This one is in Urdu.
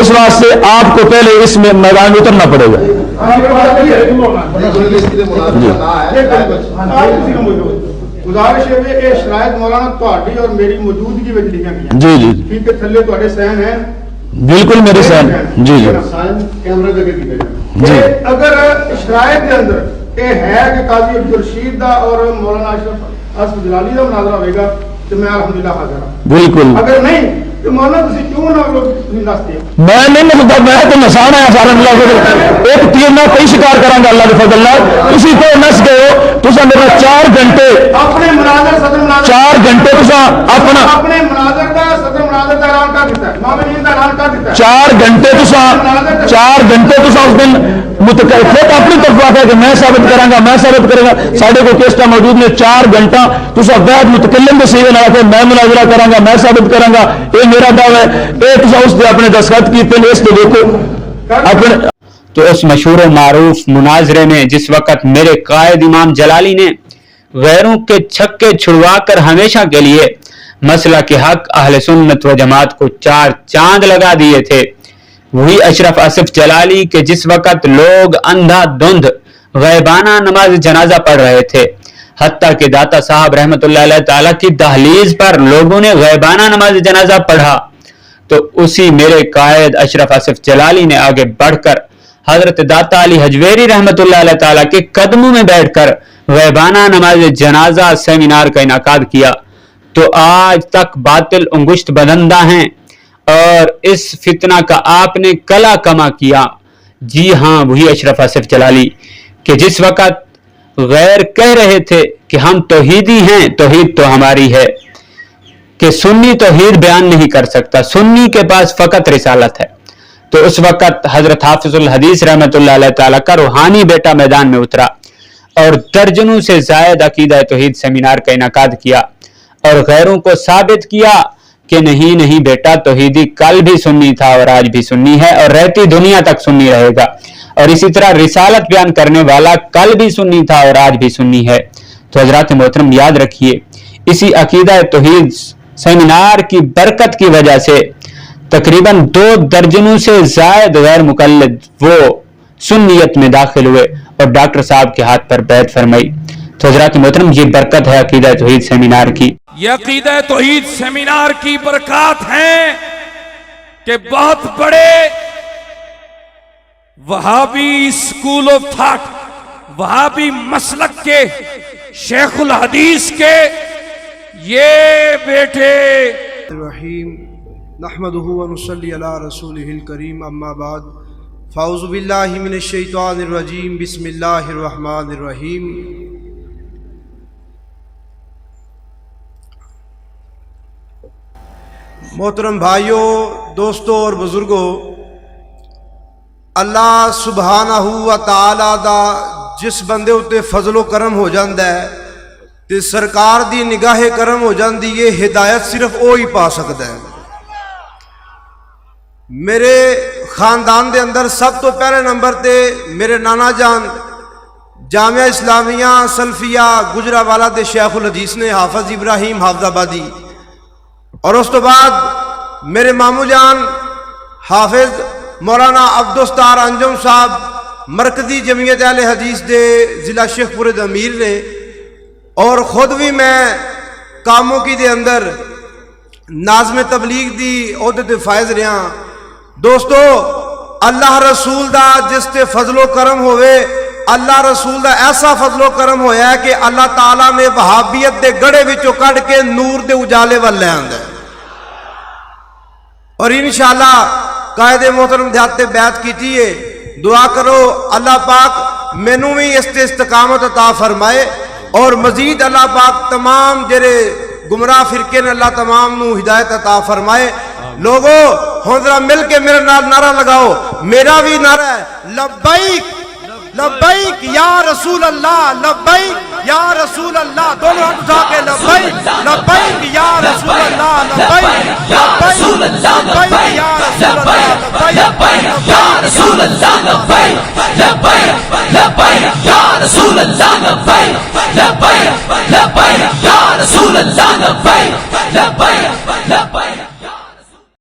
اس واسطے آپ کو پہلے اس میں میدان میں اترنا پڑے گا. گزارش ہے کہ شرائط مولانا تہاڈی اور میری موجودگی وچ لکھیاں گئیاں. جی جی ٹھیک ہے, تھلے تہاڈے سین ہیں, بالکل میرے ساتھ. جی جی کیمرے دے کے اگر شرائط کے اندر یہ ہے کہ قاضی عبدالرشید دا اور مولانا اشرف اصف جلالی دا مناظرہ ہوئے گا تو میں الحمدللہ حاضر ہوں. بالکل. اگر نہیں تو مولانا تسی کیوں نہ نستے ہو؟ میں نہیں نستا, میں تو نسانا ہے سارا اللہ. ایک تیر میں کئی شکار کروں گا اللہ کے فضل اللہ. تسی تو نس گئے ہو, تسا میرا 4 گھنٹے اپنے مناظر صدر مناظر 4 گھنٹے تسا اپنے مناظر کا صدر مناظر کا اعلان کر دیتا ہے, معاملین کا اعلان کر دیتا ہے. 4 گھنٹے تسا اس دن خود اپنی طرف آتا ہے کہ میں ثابت کروں گا, میں ثابت کروں گا. ساڈے کو کیسٹا موجود نے 4 گھنٹہ تسا وحد متکلم کے سیوے نہ کہ میں مناظرہ کروں گا, میں ثابت کروں گا, یہ میرا دعویٰ ہے. یہ تسا اس دے اپنے دستخط کیتے ہیں, اس کو دیکھو اپنے. تو اس مشہور و معروف مناظرے میں جس وقت میرے قائد امام جلالی نے غیروں کے چھکے چھڑوا کر ہمیشہ کے لیے مسئلہ کے حق اہل سنت و جماعت کو 4 چاند لگا دیے تھے, وہی اشرف اصف جلالی کے جس وقت لوگ اندھا دھند غیبانہ نماز جنازہ پڑھ رہے تھے, حتیٰ کہ داتا صاحب رحمت اللہ علیہ تعالیٰ کی دہلیز پر لوگوں نے غیبانہ نماز جنازہ پڑھا, تو اسی میرے قائد اشرف اصف جلالی نے آگے بڑھ کر حضرت داتا علی حجویری رحمت اللہ علیہ تعالیٰ کے قدموں میں بیٹھ کر غیبانہ نماز جنازہ سیمینار کا انعقاد کیا. تو آج تک باطل انگشت بدندہ ہیں اور اس فتنہ کا آپ نے کلا کما کیا. جی ہاں, وہی اشرف اصف جلالی کہ جس وقت غیر کہہ رہے تھے کہ ہم توحیدی ہیں, توحید تو ہماری ہے, کہ سنی توحید بیان نہیں کر سکتا, سنی کے پاس فقط رسالت ہے. تو اس وقت حضرت حافظ الحدیث رحمت اللہ علیہ تعالیٰ کا روحانی بیٹا میدان میں اترا اور درجنوں سے زائد عقیدہ توحید سیمینار کا انعقاد کیا اور غیروں کو ثابت کیا کہ نہیں بیٹا, توحیدی کل بھی سنی تھا اور آج بھی سنی ہے اور رہتی دنیا تک سنی رہے گا, اور اسی طرح رسالت بیان کرنے والا کل بھی سنی تھا اور آج بھی سنی ہے. تو حضرات محترم یاد رکھیے, اسی عقیدہ توحید سیمینار کی برکت کی وجہ سے تقریباً 2 درجنوں سے زائد غیر مقلد وہ سنیت میں داخل ہوئے اور ڈاکٹر صاحب کے ہاتھ پر بیعت فرمائی. تو حضرات محترم یہ برکت ہے عقیدہ توحید سیمینار کی. یہ عقیدہ توحید سیمینار کی برکات ہیں کہ بہت بڑے وہابی سکول آف تھاٹ, وہابی مسلک کے شیخ الحدیث کے یہ بیٹے الرحیم نحمدہ و نصلی علی رسولہ الکریم, اما بعد فاعوذ باللہ من الشیطان الرجیم, بسم اللہ الرحمن الرحیم. محترم بھائیوں, دوستوں اور بزرگوں, اللہ سبحانہ و تعالی دا جس بندے اتے فضل و کرم ہو جاندہ ہے تے سرکار دی نگاہ کرم ہو جاندی, یہ ہدایت صرف وہی پا سکتا ہے. میرے خاندان دے اندر سب تو پہلے نمبر تے میرے نانا جان جامعہ اسلامیہ سلفیہ گجرانوالہ دے شیخ الحدیث نے حافظ ابراہیم حافظ آبادی, اور اس تو بعد میرے مامو جان حافظ مولانا عبدالستار انجم صاحب مرکزی جمعیت اہل حدیث دے ضلع شیخ پورے دے امیر نے, اور خود بھی میں کاموں کی دے اندر ناظم تبلیغ دی عہدے تے فائز رہا. دوستو, اللہ رسول دا جس تے فضل و کرم ہوئے, اللہ رسول دا ایسا فضل و کرم ہویا ہے کہ اللہ تعالیٰ نے وہابیت دے گڑے وچوں کڈ کے نور دے اجالے ول لے آندا ہے. اور انشاءاللہ قائد محترم دیہات تے بیعت کیتی ہے, دعا کرو اللہ پاک مینوں بھی اس تے استقامت عطا فرمائے, اور مزید اللہ پاک تمام جڑے گمراہ فرقے نے اللہ تمام نو ہدایت عطا فرمائے. لوگوں ہن ذرا مل کے میرے نال نعرہ لگاؤ, میرا بھی نعرہ ہے لبیک لبیک یا رسول اللہ, لبیک یا رسول اللہ, دونوں ہاتھ اٹھا کے لبیک لبیک یا رسول اللہ, لبیک لبیک یا رسول اللہ, لبیک یا رسول اللہ, لبیک لبیک یا رسول اللہ, لبیک لبیک یا رسول اللہ, لبیک لبیک